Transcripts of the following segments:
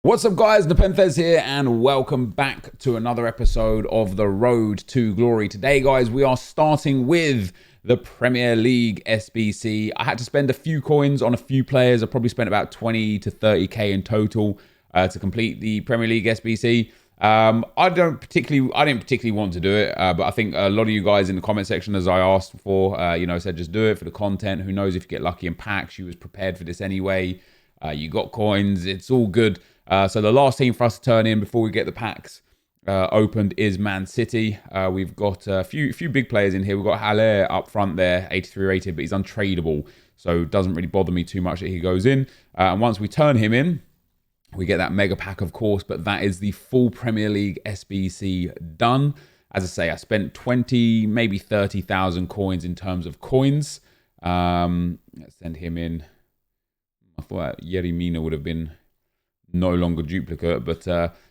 What's up guys, NepentheZ here and welcome back to another episode of The Road to Glory. Today guys, we are starting with the Premier League SBC. I had to spend a few coins on a few players. I probably spent about 20 to 30k in total to complete the Premier League SBC. I didn't particularly want to do it, but I think a lot of you guys in the comment section, as I asked for, said just do it for the content. Who knows if you get lucky in packs? You was prepared for this anyway. You got coins. It's all good. So the last team for us to turn in before we get the packs opened is Man City. We've got a few big players in here. We've got Haller up front there, 83 rated, but he's untradeable. So it doesn't really bother me too much that he goes in. And once we turn him in, we get that mega pack, of course, but that is the full Premier League SBC done. As I say, I spent 20, maybe 30,000 coins in terms of coins. Let's send him in. I thought Yerry Mina would have been no longer duplicate, but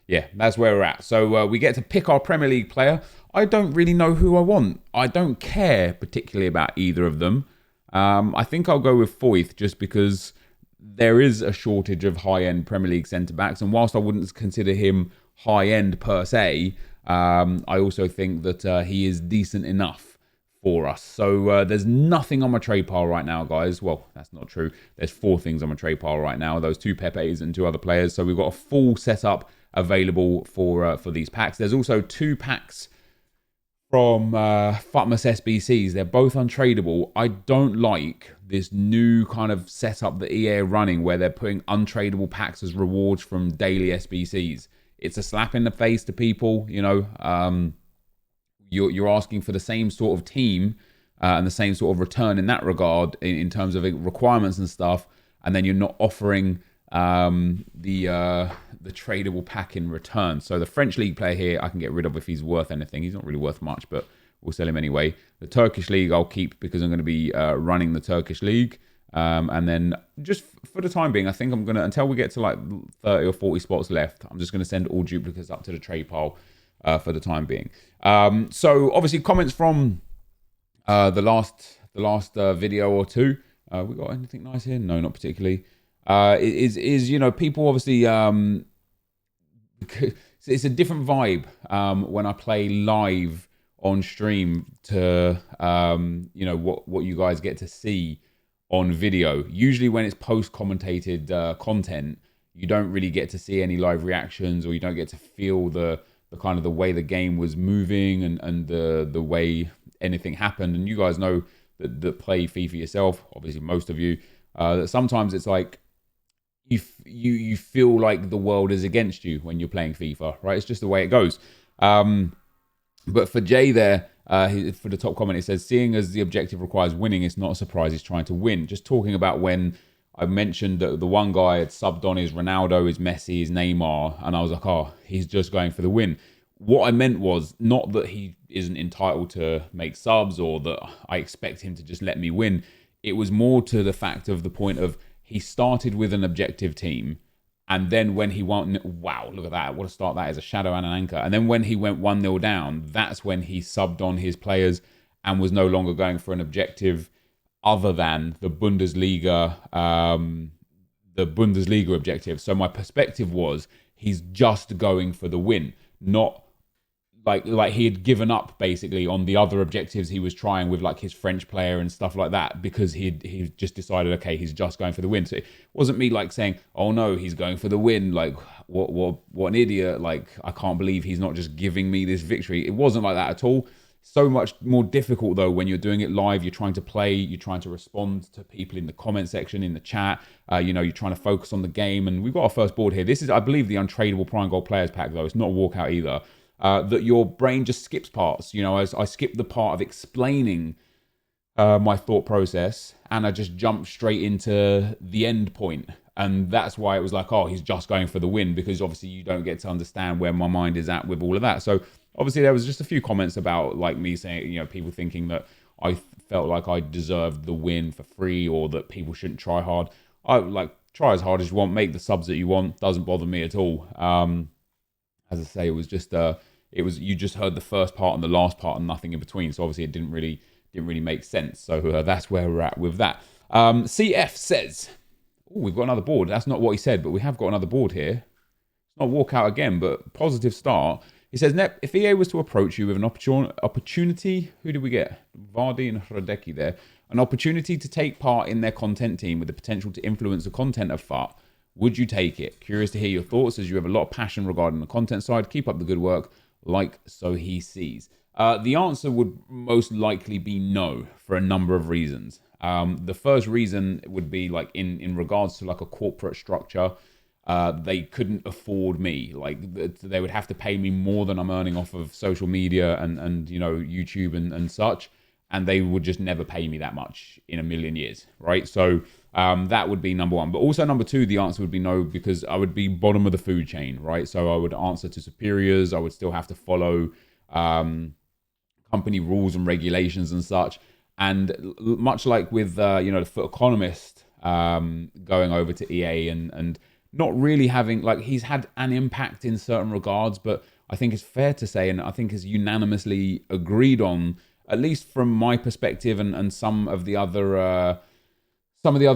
yeah, that's where we're at. So we get to pick our Premier League player. I don't really know who I want. I don't care particularly about either of them. I think I'll go with Foyth just because there is a shortage of high-end Premier League centre-backs, and whilst I wouldn't consider him high-end per se, I also think that he is decent enough for us. So there's nothing on my trade pile right now, guys. Well, that's not true. There's 4 things on my trade pile right now. Those 2 Pepes and 2 other players. So we've got a full setup available for these packs. There's also 2 packs from FUT Champs SBCs. They're both untradeable. I don't like this new kind of setup that EA are running where they're putting untradeable packs as rewards from daily SBCs. It's a slap in the face to people, you know. You're asking for the same sort of team and the same sort of return in that regard in terms of requirements and stuff, and then you're not offering the tradable pack in return. So the French league player here I can get rid of if he's worth anything. He's not really worth much, but we'll sell him anyway. The Turkish league I'll keep because I'm going to be running the Turkish league. And then just for the time being, I think I'm going to, until we get to like 30 or 40 spots left, I'm just going to send all duplicates up to the trade pile for the time being. So obviously comments from the last video or two. We got anything nice here? No, not particularly. Is you know, people obviously it's a different vibe when I play live on stream to you know, what you guys get to see on video. Usually when it's post commentated content, you don't really get to see any live reactions, or you don't get to feel the kind of the way the game was moving and the way anything happened. And you guys know that play FIFA yourself, obviously most of you, that sometimes it's like you feel like the world is against you when you're playing FIFA, right? It's just the way it goes. But for Jay there, for the top comment, it says, seeing as the objective requires winning, it's not a surprise he's trying to win. Just talking about when I mentioned that the one guy had subbed on his Ronaldo, his Messi, his Neymar, and I was like, oh, he's just going for the win. What I meant was not that he isn't entitled to make subs or that I expect him to just let me win. It was more to the fact of the point of he started with an objective team, and then when he won, wow, look at that. What a start that is, a shadow and an anchor. And then when he went 1-0 down, that's when he subbed on his players and was no longer going for an objective other than the Bundesliga objective. So my perspective was he's just going for the win, not like he had given up basically on the other objectives he was trying with like his French player and stuff like that, because he just decided, okay, he's just going for the win. So it wasn't me like saying, oh no, he's going for the win, like what an idiot, like I can't believe he's not just giving me this victory. It wasn't like that at all. So much more difficult though when you're doing it live. You're trying to play, you're trying to respond to people in the comment section, in the chat, you know, you're trying to focus on the game. And we've got our first board here. This is, I believe, the untradeable prime gold players pack though. It's not a walkout either. That your brain just skips parts, you know, as I skipped the part of explaining my thought process, and I just jumped straight into the end point. And that's why it was like, oh, he's just going for the win, because obviously you don't get to understand where my mind is at with all of that. So obviously there was just a few comments about like me saying, you know, people thinking that I felt like I deserved the win for free, or that people shouldn't try hard. I like, try as hard as you want, make the subs that you want, doesn't bother me at all. As I say, it was just you just heard the first part and the last part and nothing in between. So obviously it didn't really make sense. So that's where we're at with that. CF says, oh, we've got another board. That's not what he said, but we have got another board here. not walkout again, but positive start. He says, Nep, if EA was to approach you with an opportunity, who did we get? Vardy and Hradecki there. An opportunity to take part in their content team with the potential to influence the content of FUT, would you take it? Curious to hear your thoughts, as you have a lot of passion regarding the content side. Keep up the good work, like so he sees. The answer would most likely be no, for a number of reasons. The first reason would be like in regards to like a corporate structure. They couldn't afford me. Like they would have to pay me more than I'm earning off of social media and you know, YouTube and such, and they would just never pay me that much in a million years, right? So that would be number one. But also number two, the answer would be no, because I would be bottom of the food chain, right? So I would answer to superiors. I would still have to follow company rules and regulations and such. And much like with you know, the FUT Economist going over to EA and not really having, like, he's had an impact in certain regards, but I think it's fair to say, and I think is unanimously agreed on, at least from my perspective and some of the other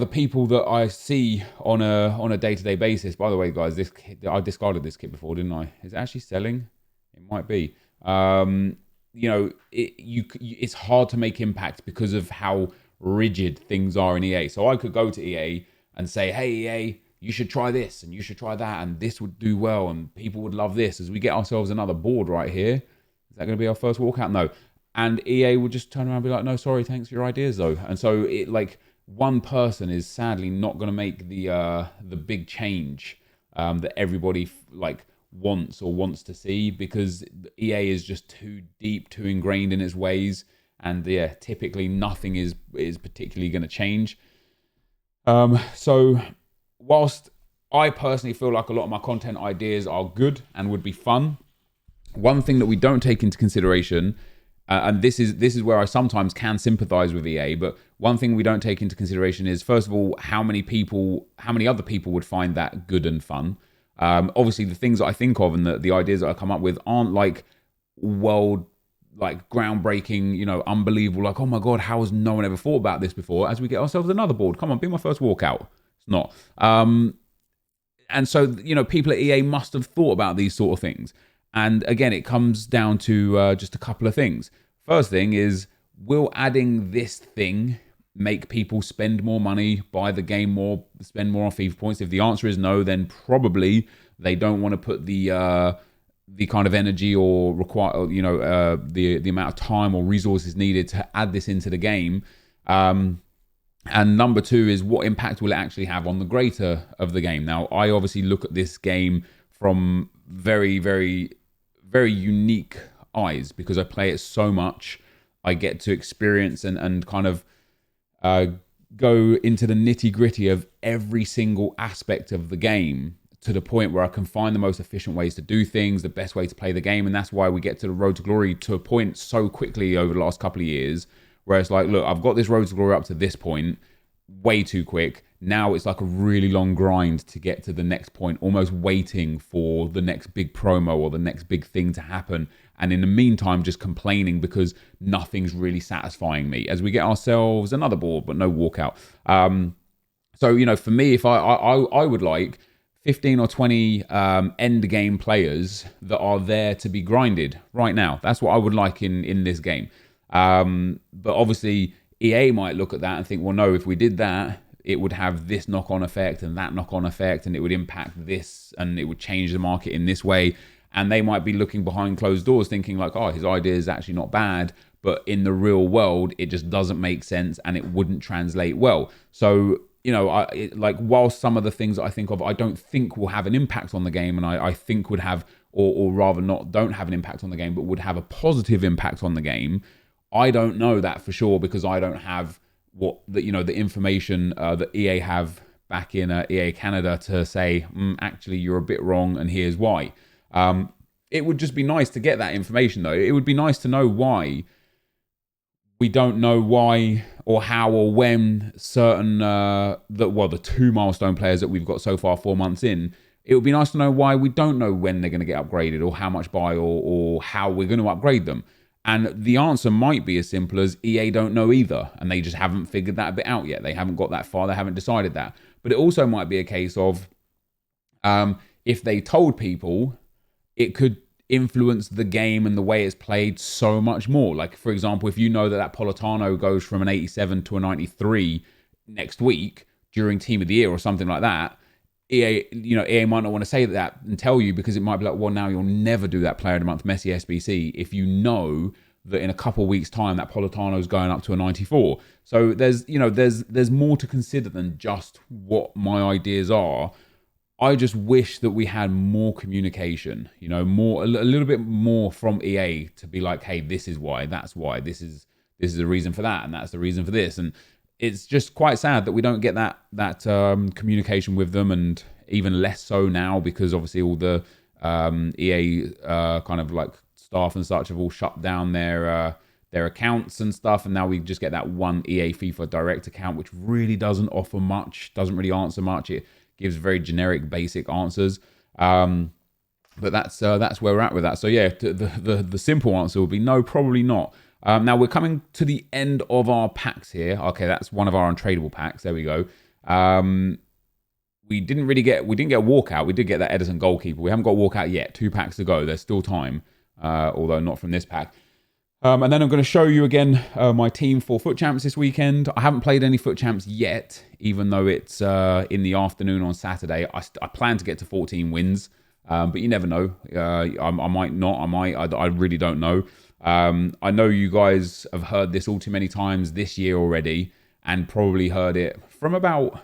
people that I see on a day-to-day basis. By the way, guys, this kit, I discarded this kit before, didn't I? Is it actually selling? It might be. You know, it's hard to make impact because of how rigid things are in EA. So I could go to EA and say, hey, EA, you should try this and you should try that and this would do well and people would love this. As we get ourselves another board right here, is that going to be our first walkout? No. And EA would just turn around and be like, no, sorry, thanks for your ideas though. And so it, like, one person is sadly not going to make the big change that everybody like wants to see, because EA is just too deep, too ingrained in its ways, and yeah, typically nothing is particularly going to change. So whilst I personally feel like a lot of my content ideas are good and would be fun, one thing that we don't take into consideration, and this is where I sometimes can sympathize with EA, but one thing we don't take into consideration is, first of all, how many other people would find that good and fun. Obviously, the things that I think of and the ideas that I come up with aren't like groundbreaking, you know, unbelievable, like, oh my God, how has no one ever thought about this before? As we get ourselves another board, come on, be my first walkout. It's not. And so, you know, people at EA must have thought about these sort of things. And again, it comes down to just a couple of things. First thing is, will adding this thing make people spend more money, buy the game more, spend more on FIFA points? If the answer is no, then probably they don't want to put the kind of energy or require, you know, the amount of time or resources needed to add this into the game. And number two is, what impact will it actually have on the greater of the game? Now, I obviously look at this game from very, very, very unique eyes, because I play it so much. I get to experience and kind of go into the nitty gritty of every single aspect of the game, to the point where I can find the most efficient ways to do things, the best way to play the game. And that's why we get to the road to glory to a point so quickly over the last couple of years, where it's like, look, I've got this road to glory up to this point way too quick. Now it's like a really long grind to get to the next point, almost waiting for the next big promo or the next big thing to happen. And in the meantime, just complaining because nothing's really satisfying me, as we get ourselves another board, but no walkout. So, you know, for me, if I would like 15 or 20 end game players that are there to be grinded right now. That's what I would like in this game. But obviously EA might look at that and think, well, no, if we did that, it would have this knock-on effect and that knock-on effect, and it would impact this, and it would change the market in this way. And they might be looking behind closed doors thinking like, oh, his idea is actually not bad, but in the real world, it just doesn't make sense and it wouldn't translate well. So, you know, while some of the things that I think of, I don't think will have an impact on the game, and I think would have, or rather not, don't have an impact on the game, but would have a positive impact on the game. I don't know that for sure, because I don't have the information that EA have back in EA Canada to say, actually, you're a bit wrong, and here's why. It would just be nice to get that information, though. It would be nice to know why we don't know why or how or when certain the two milestone players that we've got so far 4 months in. It would be nice to know why we don't know when they're going to get upgraded, or how much by, or how we're going to upgrade them. And the answer might be as simple as EA don't know either, and they just haven't figured that bit out yet. They haven't got that far. They haven't decided that. But it also might be a case of if they told people, it could influence the game and the way it's played so much more. Like, for example, if you know that Politano goes from an 87 to a 93 next week during Team of the Year or something like that, EA might not want to say that and tell you, because it might be like, well, now you'll never do that Player of the Month Messi SBC if you know that in a couple of weeks' time that Politano's going up to a 94. So there's more to consider than just what my ideas are. I just wish that we had more communication, a little bit more from EA to be like, hey, this is why, that's why, this is the reason for that, and that's the reason for this. And it's just quite sad that we don't get that communication with them, and even less so now, because obviously all the EA kind of like staff and such have all shut down their accounts and stuff, and now we just get that one EA FIFA Direct account, which really doesn't offer much, doesn't really answer much. It gives very generic, basic answers. But that's where we're at with that. So yeah, the simple answer would be no, probably not. Now we're coming to the end of our packs here. Okay, that's one of our untradeable packs. There we go. We didn't get a walkout. We did get that Edison goalkeeper. We haven't got a walkout yet. 2 packs to go. There's still time, although not from this pack. And then I'm going to show you again my team for FUT Champs this weekend. I haven't played any FUT Champs yet, even though it's in the afternoon on Saturday. I plan to get to 14 wins, but you never know. I might not. I really don't know. I know you guys have heard this all too many times this year already, and probably heard it from about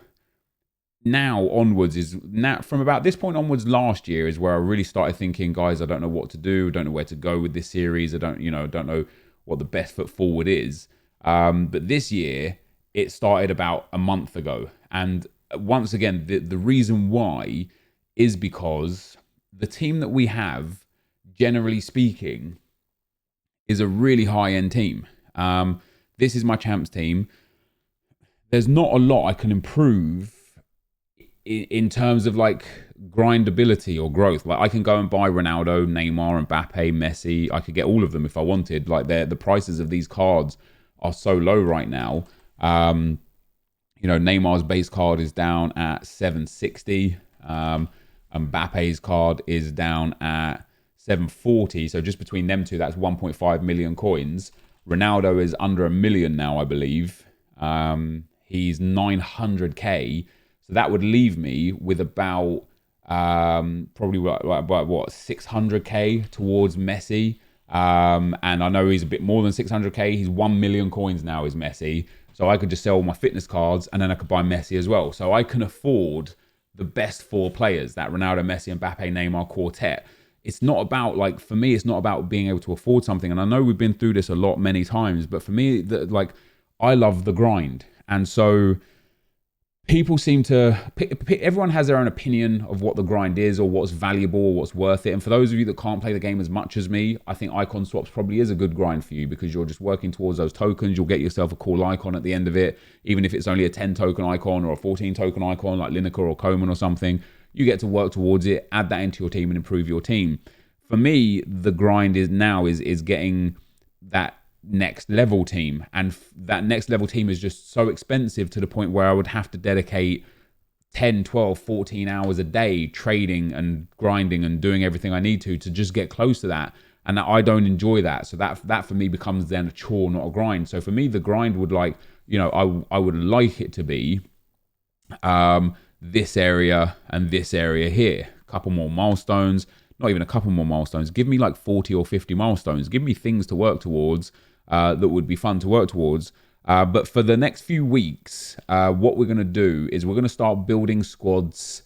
now onwards. From about this point onwards last year is where I really started thinking, guys, I don't know what to do. I don't know where to go with this series. I don't know what the best foot forward is. But this year it started about a month ago. And once again, the reason why is because the team that we have, generally speaking, is a really high-end team. This is my champs team. There's not a lot I can improve in terms of like grindability or growth. Like, I can go and buy Ronaldo, Neymar, Mbappe, Messi. I could get all of them if I wanted. Like, the prices of these cards are so low right now. Neymar's base card is down at 760. Mbappe's card is down at 740. So just between them two, that's 1.5 million coins. Ronaldo is under 1 million now, I believe. He's 900k. So that would leave me with about probably what 600k towards Messi. And I know he's a bit more than 600k. He's 1 million coins now is Messi. So I could just sell my fitness cards and then I could buy Messi as well. So I can afford the best 4 players, that Ronaldo, Messi, Mbappe, Neymar quartet. It's not about, for me, it's not about being able to afford something. And I know we've been through this many times, but for me, I love the grind. And so people seem to, everyone has their own opinion of what the grind is or what's valuable or what's worth it. And for those of you that can't play the game as much as me, I think icon swaps probably is a good grind for you, because you're just working towards those tokens. You'll get yourself a cool icon at the end of it, even if it's only a 10 token icon or a 14 token icon like Lineker or Coman or something. You get to work towards it, add that into your team and improve your team. For me, the grind is getting that next level team, and that next level team is just so expensive to the point where I would have to dedicate 10, 12, 14 hours a day trading and grinding and doing everything I need to just get close to that. And I don't enjoy that. So that for me becomes then a chore, not a grind. So for me, the grind would I would like it to be this area and this area here. A couple more milestones, not even a couple more milestones. Give me 40 or 50 milestones. Give me things to work towards that would be fun to work towards. But for the next few weeks, what we're going to do is we're going to start building squads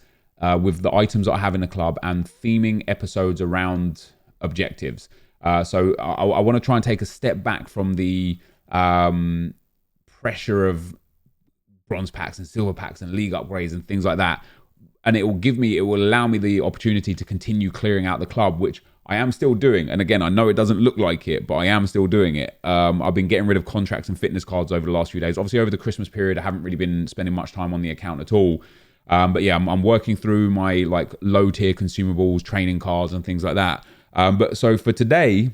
with the items that I have in the club and theming episodes around objectives. So I want to try and take a step back from the pressure of bronze packs and silver packs and league upgrades and things like that. And it will allow me the opportunity to continue clearing out the club, which I am still doing. And again, I know it doesn't look like it, but I am still doing it. I've been getting rid of contracts and fitness cards over the last few days. Obviously, over the Christmas period, I haven't really been spending much time on the account at all. But yeah, I'm working through my low tier consumables, training cards and things like that. But so for today,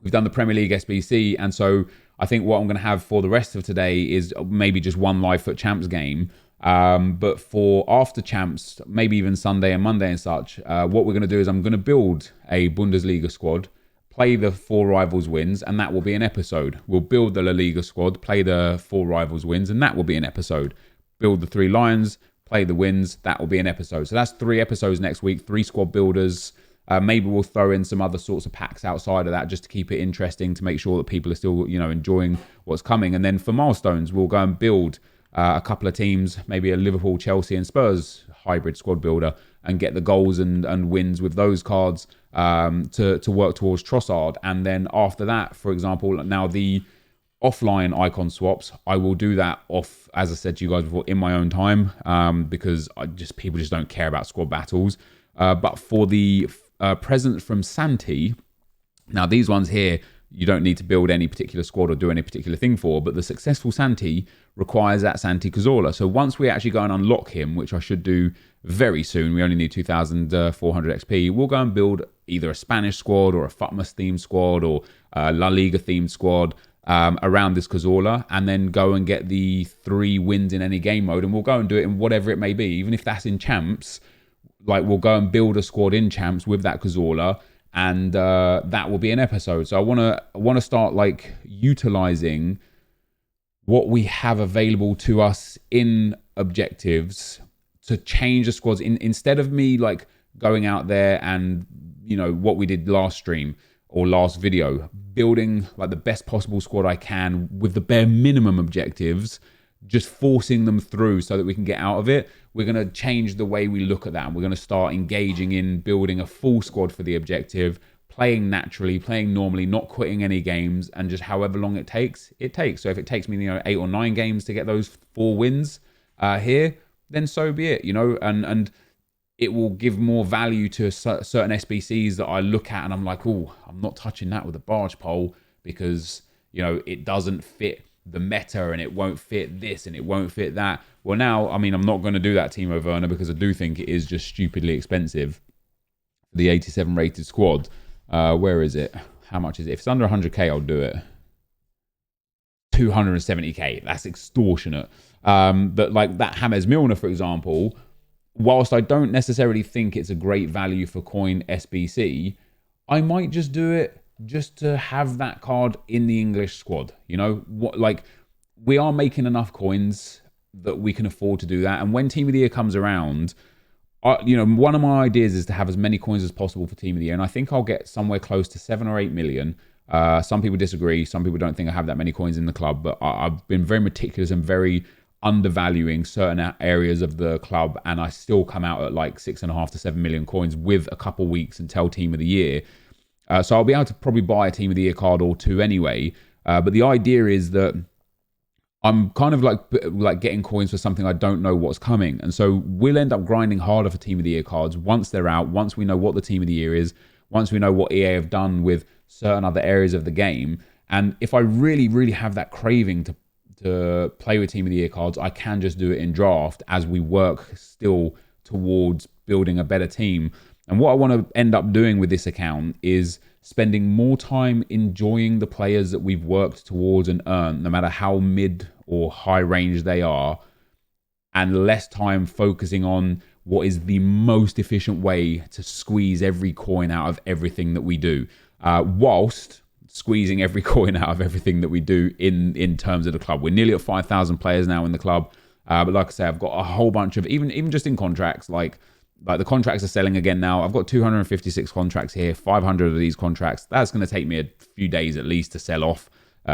we've done the Premier League SBC. And so I think what I'm going to have for the rest of today is maybe just one live FUT Champs game. But for after champs, maybe even Sunday and Monday and such, what we're going to do is I'm going to build a Bundesliga squad, play the 4 rivals wins, and that will be an episode. We'll build the La Liga squad, play the 4 rivals wins, and that will be an episode. Build the 3 Lions, play the wins, that will be an episode. So that's 3 episodes next week, 3 squad builders. Maybe we'll throw in some other sorts of packs outside of that just to keep it interesting, to make sure that people are still, enjoying what's coming. And then for milestones, we'll go and build a couple of teams, maybe a Liverpool, Chelsea and Spurs hybrid squad builder, and get the goals and wins with those cards to work towards Trossard. And then after that, for example, now the offline icon swaps, I will do that off, as I said to you guys before, in my own time, because people just don't care about squad battles. But for the present from Santi, now these ones here, you don't need to build any particular squad or do any particular thing for, but the successful Santi requires that Santi Cazorla. So once we actually go and unlock him, which I should do very soon, we only need 2,400 XP, we'll go and build either a Spanish squad or a FUTMAS themed squad or a La Liga themed squad around this Cazorla, and then go and get the 3 wins in any game mode, and we'll go and do it in whatever it may be, even if that's in champs. Like, we'll go and build a squad in champs with that Cazorla, and that will be an episode. So I want to start like utilizing what we have available to us in objectives to change the squads. Instead of me like going out there and, what we did last stream or last video, building like the best possible squad I can with the bare minimum objectives, just forcing them through so that we can get out of it. We're going to change the way we look at that. We're going to start engaging in building a full squad for the objective, playing naturally, playing normally, not quitting any games, and just however long it takes, it takes. So if it takes me, 8 or 9 games to get those 4 wins here, then so be it, and it will give more value to certain SBCs that I look at and I'm like, oh, I'm not touching that with a barge pole because, it doesn't fit the meta and it won't fit this and it won't fit that. Well, now, I'm not going to do that, Timo Werner, because I do think it is just stupidly expensive. The 87 rated squad. Where is it? How much is it? If it's under 100k, I'll do it. 270k. That's extortionate. But like that James Milner, for example, whilst I don't necessarily think it's a great value for coin SBC, I might just do it just to have that card in the English squad. We are making enough coins that we can afford to do that. And when Team of the Year comes around, one of my ideas is to have as many coins as possible for Team of the Year. And I think I'll get somewhere close to 7 or 8 million. Some people disagree. Some people don't think I have that many coins in the club, but I've been very meticulous and very undervaluing certain areas of the club. And I still come out at like 6.5 to 7 million coins with a couple weeks until Team of the Year. So I'll be able to probably buy a Team of the Year card or 2 anyway. But the idea is that I'm kind of like getting coins for something I don't know what's coming. And so we'll end up grinding harder for Team of the Year cards once they're out, once we know what the Team of the Year is, once we know what EA have done with certain other areas of the game. And if I really, really have that craving to play with Team of the Year cards, I can just do it in draft as we work still towards building a better team. And what I want to end up doing with this account is spending more time enjoying the players that we've worked towards and earned, no matter how mid or high range they are, and less time focusing on what is the most efficient way to squeeze every coin out of everything that we do, whilst squeezing every coin out of everything that we do in terms of the club. We're nearly at 5,000 players now in the club. But like I say, I've got a whole bunch of, even just in contracts, like the contracts are selling again now. I've got 256 contracts here, 500 of these contracts. That's going to take me a few days at least to sell off,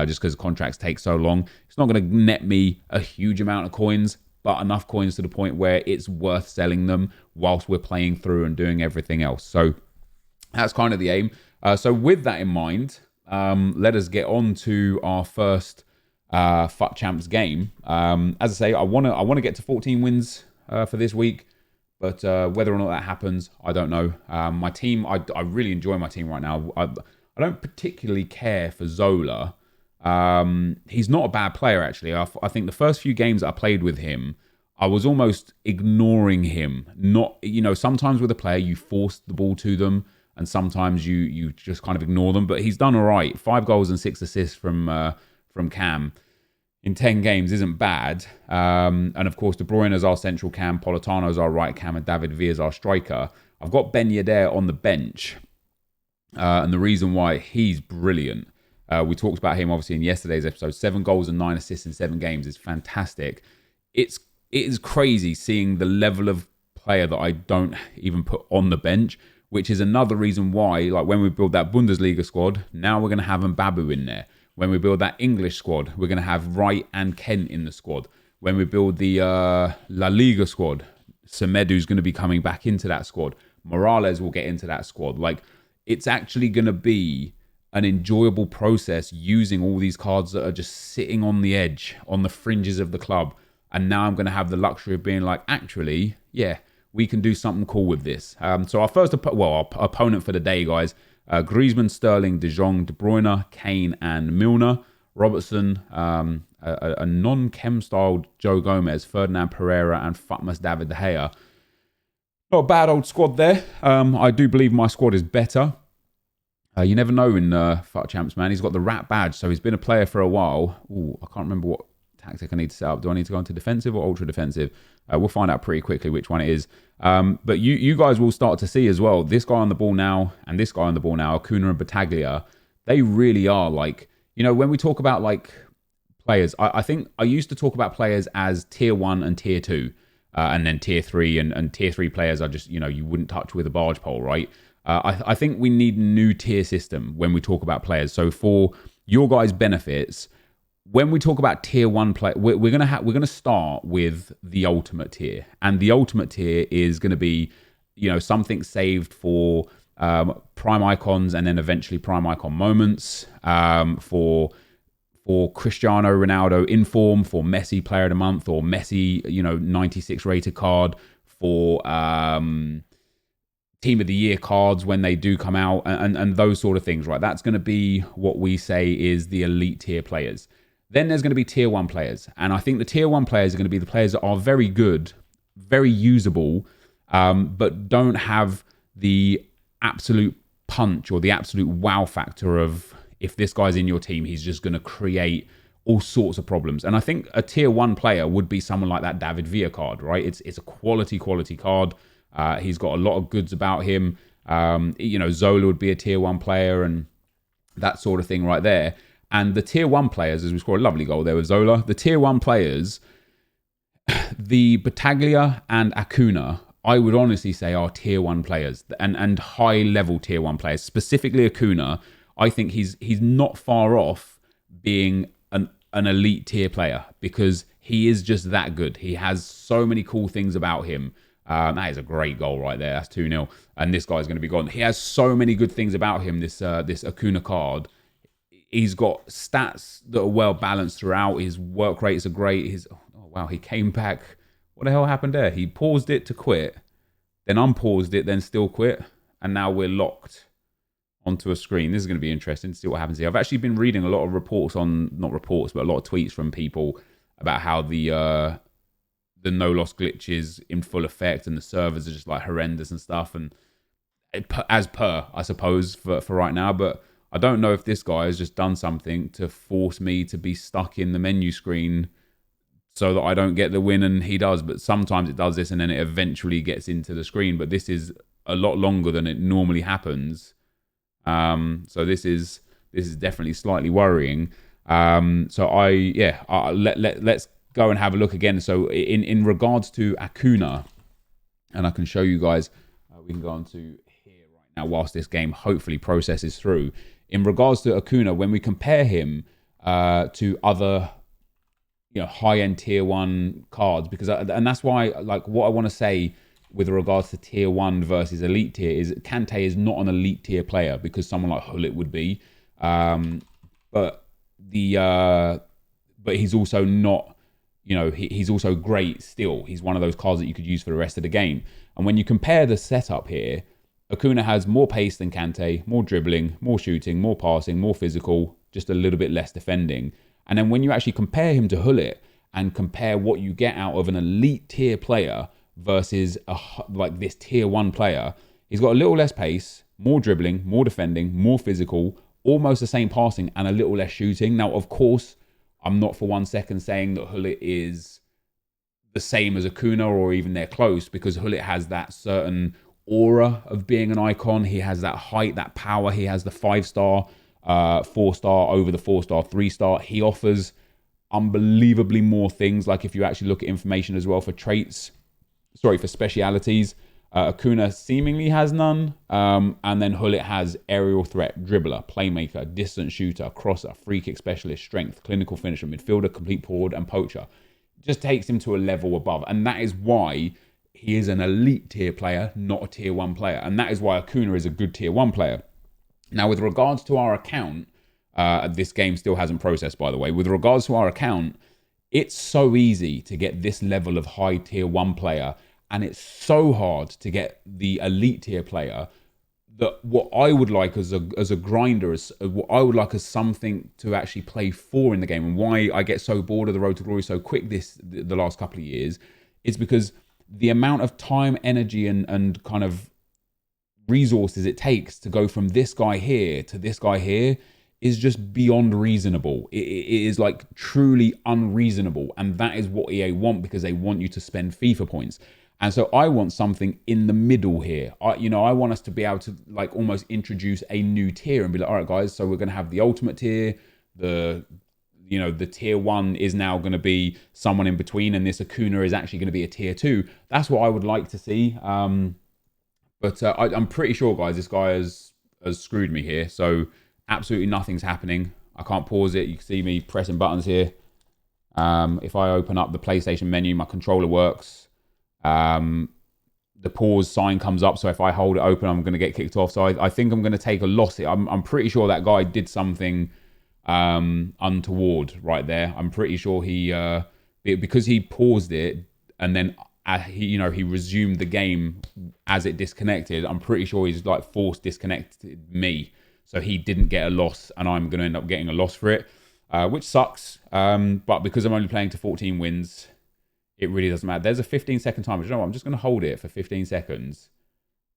just because contracts take so long. It's not going to net me a huge amount of coins, but enough coins to the point where it's worth selling them whilst we're playing through and doing everything else. So that's kind of the aim. So with that in mind, let us get on to our first FUT Champs game. As I say, I want to get to 14 wins for this week. But whether or not that happens, I don't know. My team, I really enjoy my team right now. I don't particularly care for Zola. He's not a bad player, actually. I think the first few games that I played with him, I was almost ignoring him. Not, sometimes with a player, you force the ball to them, and sometimes you just kind of ignore them. But he's done all right. 5 goals and 6 assists from Cam. in 10 games isn't bad. And of course, De Bruyne is our central cam, Politano's our right cam, and David Villa is our striker. I've got Ben Yedder on the bench. And the reason why he's brilliant, we talked about him obviously in yesterday's episode. 7 goals and 9 assists in 7 games is fantastic. It is crazy seeing the level of player that I don't even put on the bench, which is another reason why, like when we build that Bundesliga squad, now we're going to have Mbabu in there. When we build that English squad, we're going to have Wright and Kent in the squad. When we build the La Liga squad, Semedo's going to be coming back into that squad. Morales will get into that squad. Like, it's actually going to be an enjoyable process using all these cards that are just sitting on the edge, on the fringes of the club. And now I'm going to have the luxury of being like, actually, yeah, we can do something cool with this. So our first, our opponent for the day, guys, Griezmann, Sterling, De Jong, De Bruyne, Kane, and Milner. Robertson, a non-chem styled Joe Gomez, Ferdinand Pereira, and Futmas David De Gea. Not a bad old squad there. I do believe my squad is better. You never know in FUT Champs, man. He's got the rat badge, so he's been a player for a while. Ooh, I can't remember what tactic I need to set up. Do I need to go into defensive or ultra defensive? We'll find out pretty quickly which one it is. But you guys will start to see as well, this guy on the ball now and this guy on the ball now, Acuna and Battaglia, they really are like, you know, when we talk about like players, I think I used to talk about players as tier 1 and tier 2. And then tier 3 and tier 3 players are just, you know, you wouldn't touch with a barge pole, right? I think we need a new tier system when we talk about players. So for your guys' benefits, when we talk about tier 1 play, we're gonna start with the ultimate tier, and the ultimate tier is going to be, you know, something saved for prime icons and then eventually prime icon moments, for Cristiano Ronaldo in form, for Messi player of the month, or Messi, you know, 96 rated card, for team of the year cards when they do come out, and those sort of things, right? That's going to be what we say is the elite tier players. Then there's going to be tier 1 players. And I think the tier 1 players are going to be the players that are very good, very usable, but don't have the absolute punch or the absolute wow factor of, if this guy's in your team, he's just going to create all sorts of problems. And I think a tier 1 player would be someone like that David Villa card, right? It's a quality card. He's got a lot of goods about him. You know, Zola would be a tier 1 player and that sort of thing right there. And the tier 1 players, as we scored a lovely goal there with Zola, the tier 1 players, the Battaglia and Acuna, I would honestly say are tier 1 players and high level tier 1 players. Specifically Acuna, I think he's not far off being an elite tier player because he is just that good. He has so many cool things about him. That is a great goal right there. That's 2-0. And this guy's going to be gone. He has so many good things about him, this Acuna card. He's got stats that are well balanced throughout. His work rates are great. Oh wow, he came back. What the hell happened there? He paused it to quit, then unpaused it, then still quit. And now we're locked onto a screen. This is going to be interesting to see what happens here. I've actually been reading a lot of reports not reports, but a lot of tweets from people about how the no loss glitch is in full effect and the servers are just like horrendous and stuff. And as per, I suppose, for right now, but I don't know if this guy has just done something to force me to be stuck in the menu screen so that I don't get the win and he does. But sometimes it does this and then it eventually gets into the screen. But this is a lot longer than it normally happens. So this is definitely slightly worrying. Let's go and have a look again. So in regards to Acuna, and I can show you guys, we can go on to here right now whilst this game hopefully processes through. In regards to Acuna, when we compare him to other, you know, high-end tier 1 cards, and that's why, like, what I want to say with regards to tier 1 versus elite tier is Kante is not an elite tier player because someone like Hullet would be, but he's also not, you know, he's also great still. He's one of those cards that you could use for the rest of the game. And when you compare the setup here, Acuna has more pace than Kante, more dribbling, more shooting, more passing, more physical, just a little bit less defending. And then when you actually compare him to Hullet and compare what you get out of an elite tier player versus like this tier 1 player, he's got a little less pace, more dribbling, more defending, more physical, almost the same passing and a little less shooting. Now, of course, I'm not for 1 second saying that Hullet is the same as Acuna or even they're close, because Hullet has that certain aura of being an icon. He has that height, that power. He has the 5-star, 4-star over the 4-star, 3-star. He offers unbelievably more things. Like if you actually look at information as well for traits, for specialities, Acuna seemingly has none. And then Hullet has aerial threat, dribbler, playmaker, distance shooter, crosser, free kick specialist, strength, clinical finisher, midfielder, complete forward, and poacher. Just takes him to a level above. And that is why he is an elite tier player, not a tier 1 player. And that is why Acuna is a good tier 1 player. Now, with regards to our account, this game still hasn't processed, by the way. With regards to our account, it's so easy to get this level of high tier 1 player. And it's so hard to get the elite tier player, that what I would like as a grinder, is what I would like as something to actually play for in the game, and why I get so bored of the Road to Glory so quick the last couple of years, is because the amount of time, energy, and kind of resources it takes to go from this guy here to this guy here is just beyond reasonable. It is like truly unreasonable, and that is what EA want, because they want you to spend FIFA points. And so I want something in the middle here. I want us to be able to like almost introduce a new tier and be like, all right, guys, so we're going to have the ultimate tier. The tier 1 is now going to be someone in between, and this Acuna is actually going to be a tier 2. That's what I would like to see. But I'm pretty sure, guys, this guy has screwed me here. So absolutely nothing's happening. I can't pause it. You can see me pressing buttons here. If I open up the PlayStation menu, my controller works. The pause sign comes up, so if I hold it open, I'm going to get kicked off. So I think I'm going to take a loss here. I'm pretty sure that guy did something untoward right there. I'm pretty sure he because he paused it and then he resumed the game as it disconnected. I'm pretty sure he's like force disconnected me, so he didn't get a loss, and I'm going to end up getting a loss for it, which sucks. But because I'm only playing to 14 wins, it really doesn't matter. There's a 15-second timer. You know what? I'm just going to hold it for 15 seconds.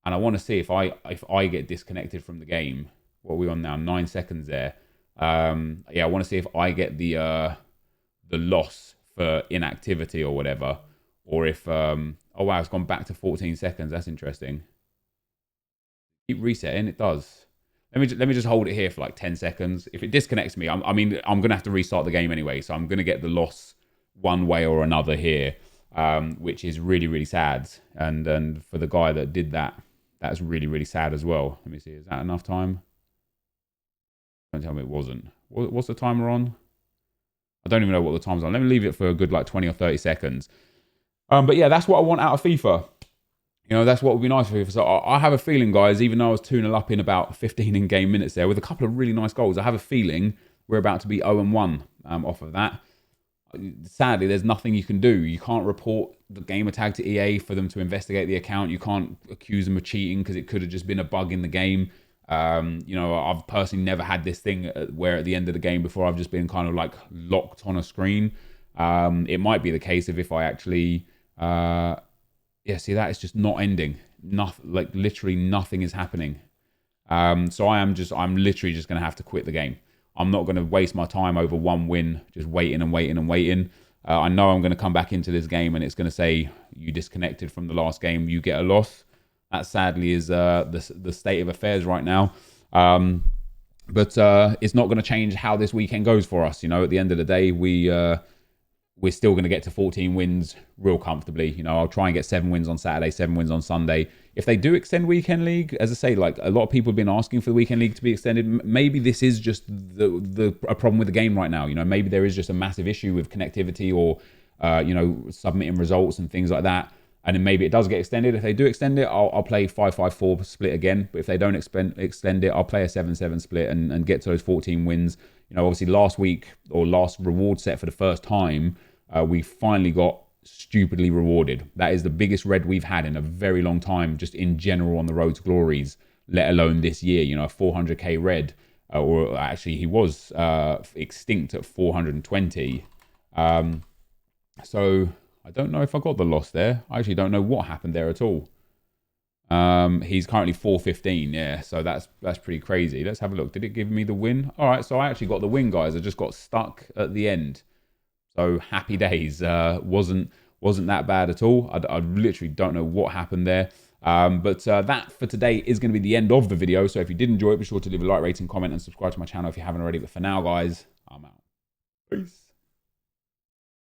And I want to see if I get disconnected from the game. What are we on now? 9 seconds there. I want to see if I get the loss for inactivity or whatever. Or if... oh, wow, it's gone back to 14 seconds. That's interesting. Keep resetting. It does. Let me just hold it here for like 10 seconds. If it disconnects me, I'm going to have to restart the game anyway. So I'm going to get the loss one way or another here, which is really, really sad. And for the guy that did that, that's really, really sad as well. Let me see, is that enough time? Don't tell me it wasn't. What's the timer on? I don't even know what the time's on. Let me leave it for a good like 20 or 30 seconds. But yeah, that's what I want out of FIFA. That's what would be nice for FIFA. So I have a feeling, guys, even though I was 2-0 up in about 15 in-game minutes there with a couple of really nice goals, I have a feeling we're about to be 0-1 off of that. Sadly, there's nothing you can do. You can't report the gamer tag to EA for them to investigate the account. You can't accuse them of cheating because it could have just been a bug in the game. I've personally never had this thing where at the end of the game before I've just been kind of like locked on a screen. It might be the case if I actually... see, that is just not ending. Nothing, like literally nothing is happening. So I'm literally just going to have to quit the game. I'm not going to waste my time over one win, just waiting and waiting and waiting. I know I'm going to come back into this game and it's going to say, you disconnected from the last game, you get a loss. That sadly is the state of affairs right now. But it's not going to change how this weekend goes for us. At the end of the day, we're still going to get to 14 wins real comfortably. I'll try and get 7 wins on Saturday, 7 wins on Sunday. If they do extend Weekend League, as I say, like a lot of people have been asking for the Weekend League to be extended. Maybe this is just a problem with the game right now. Maybe there is just a massive issue with connectivity or, submitting results and things like that. And then maybe it does get extended. If they do extend it, I'll play 5-5-4 split again. But if they don't extend it, I'll play a 7-7 split and get to those 14 wins. Obviously last week or last reward set for the first time, we finally got stupidly rewarded. That is the biggest red we've had in a very long time, just in general on the road to glories, let alone this year. A 400k red, or actually he was extinct at 420. So I don't know if I got the loss there. I actually don't know what happened there at all. He's currently 415. Yeah, so that's pretty crazy. Let's have a look. Did it give me the win? All right, so I actually got the win, guys. I just got stuck at the end. So happy days. Wasn't that bad at all. I literally don't know what happened there. But that for today is going to be the end of the video. So if you did enjoy it, be sure to leave a like, rating, comment, and subscribe to my channel if you haven't already. But for now, guys, I'm out. Peace.